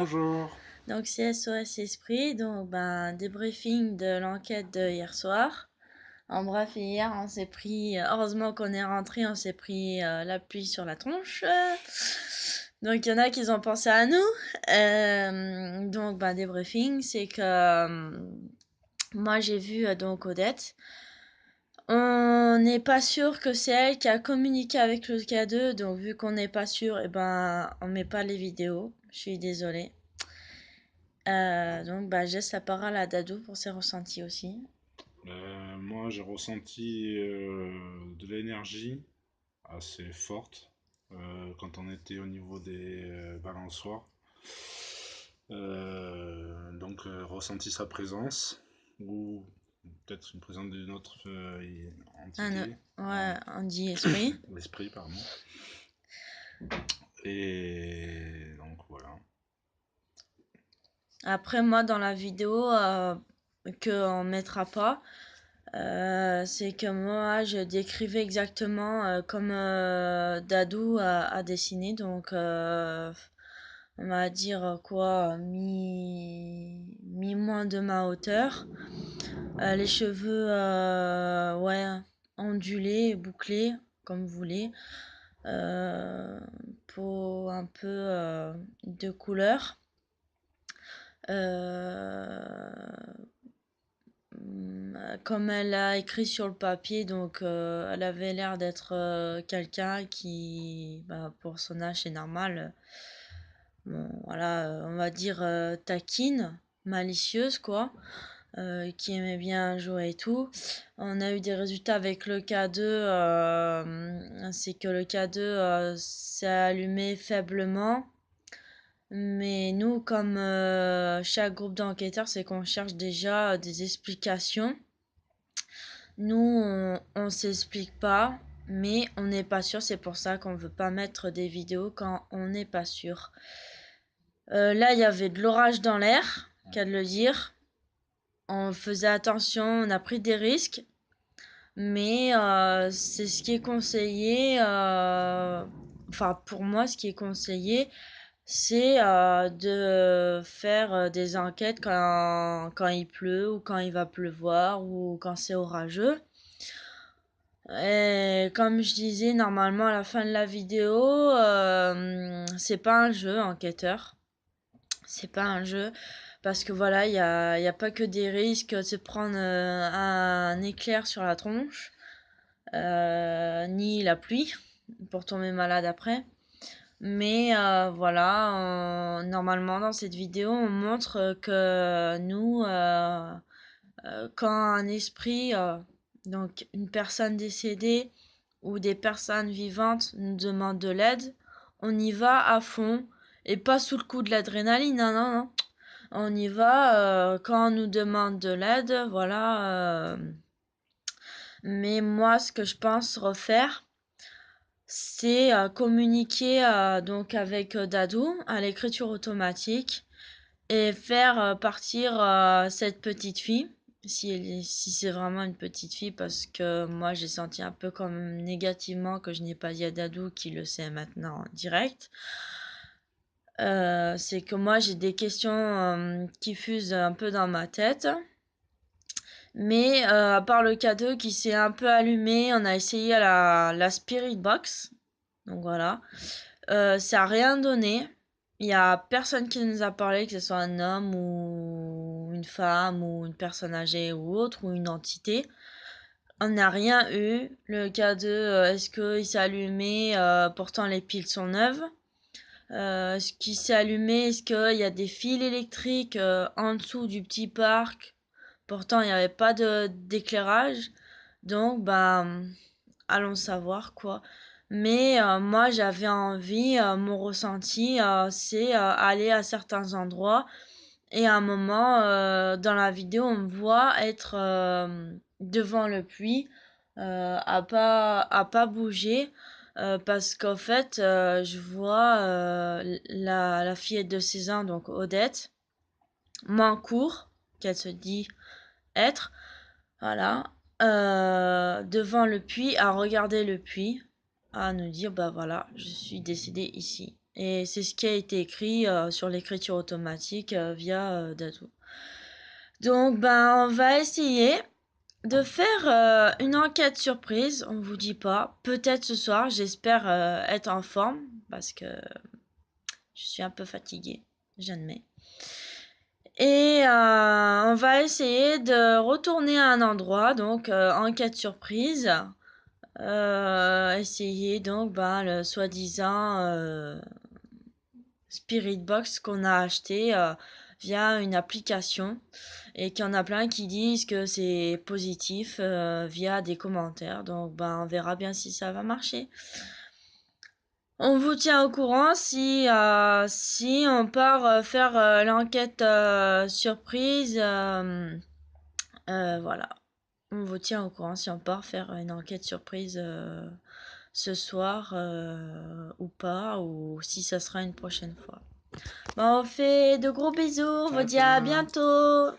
Bonjour. Donc c'est SOS Esprit, donc débriefing de l'enquête de hier soir. En bref, hier on s'est pris, heureusement qu'on est rentré, on s'est pris la pluie sur la tronche. Donc il y en a qui ont pensé à nous. Débriefing, c'est que moi j'ai vu donc Odette. On n'est pas sûr que c'est elle qui a communiqué avec le K2, donc vu qu'on n'est pas sûr, on met pas les vidéos. Je suis désolée. Je laisse la parole à Dadou pour ses ressentis aussi. Moi, j'ai ressenti de l'énergie assez forte quand on était au niveau des balançoires. Ressenti sa présence, ou peut-être une présence d'une autre entité, Ouais, on dit esprit. l'esprit, pardon. Et donc voilà. Après, moi, dans la vidéo qu'on mettra pas, c'est que moi, je décrivais exactement comme Dadou a dessiné. Donc, on va dire quoi, mi moins de ma hauteur. Les cheveux, ouais, ondulés, bouclés, comme vous voulez. Euh, Peau un peu de couleur. Euh, Comme elle a écrit sur le papier, donc elle avait l'air d'être quelqu'un qui, pour son âge, c'est normal. Bon, voilà, on va dire taquine, malicieuse, quoi. Qui aimait bien jouer et tout. On a eu des résultats avec le K2, c'est que le K2 s'est allumé faiblement. Mais nous, comme chaque groupe d'enquêteurs, c'est qu'on cherche déjà des explications. Nous, on s'explique pas, mais on n'est pas sûr. C'est pour ça qu'on veut pas mettre des vidéos quand on n'est pas sûr. Là, il y avait de l'orage dans l'air, qu'à de le dire. On faisait attention, on a pris des risques, mais c'est ce qui est conseillé. Enfin, pour moi, ce qui est conseillé, c'est de faire des enquêtes quand il pleut ou quand il va pleuvoir ou quand c'est orageux. Et comme je disais, normalement, à la fin de la vidéo, c'est pas un jeu, enquêteur. C'est pas un jeu. Parce que voilà, y a pas que des risques de se prendre un éclair sur la tronche, ni la pluie, pour tomber malade après. Mais voilà, normalement dans cette vidéo, on montre que nous, quand un esprit, donc une personne décédée ou des personnes vivantes nous demandent de l'aide, on y va à fond et pas sous le coup de l'adrénaline, non, non, non. On y va quand on nous demande de l'aide, voilà. Mais moi, ce que je pense refaire, c'est communiquer donc avec Dadou à l'écriture automatique et faire partir cette petite fille, si c'est vraiment une petite fille, parce que moi j'ai senti un peu comme négativement que je n'ai pas dit à Dadou qui le sait maintenant en direct. C'est que moi j'ai des questions qui fusent un peu dans ma tête. Mais à part le cadeau qui s'est un peu allumé, on a essayé la Spirit Box. Donc voilà. Ça a rien donné. Il y a personne qui nous a parlé, que ce soit un homme ou une femme ou une personne âgée ou autre, ou une entité. On n'a rien eu. Le cas de est-ce qu'il s'est allumé, pourtant les piles sont neuves. Ce qui s'est allumé, est-ce qu'il y a des fils électriques en dessous du petit parc? Pourtant, il n'y avait pas d'éclairage. Donc, allons savoir quoi. Mais moi, j'avais envie, mon ressenti, c'est aller à certains endroits. Et à un moment, dans la vidéo, on me voit être devant le puits, à pas bouger. Parce qu'en fait, je vois la fillette de 16 ans, donc Odette, m'encourt, qu'elle se dit être, voilà, devant le puits, à regarder le puits, à nous dire, bah voilà, je suis décédée ici. Et c'est ce qui a été écrit sur l'écriture automatique via Dado. Donc, ben, on va essayer de faire une enquête surprise. On vous dit pas. Peut-être ce soir. J'espère être en forme parce que je suis un peu fatiguée. J'admets. Et on va essayer de retourner à un endroit. Donc, enquête surprise. Essayer donc ben, le soi-disant Spirit Box qu'on a acheté via une application et qu'il y en a plein qui disent que c'est positif via des commentaires. Donc ben, on verra bien si ça va marcher. On vous tient au courant si on part faire l'enquête surprise. Voilà. On vous tient au courant si on part faire une enquête surprise ce soir ou pas, ou si ça sera une prochaine fois. Bon, on fait de gros bisous, on vous Ciao, dit à ciao. bientôt.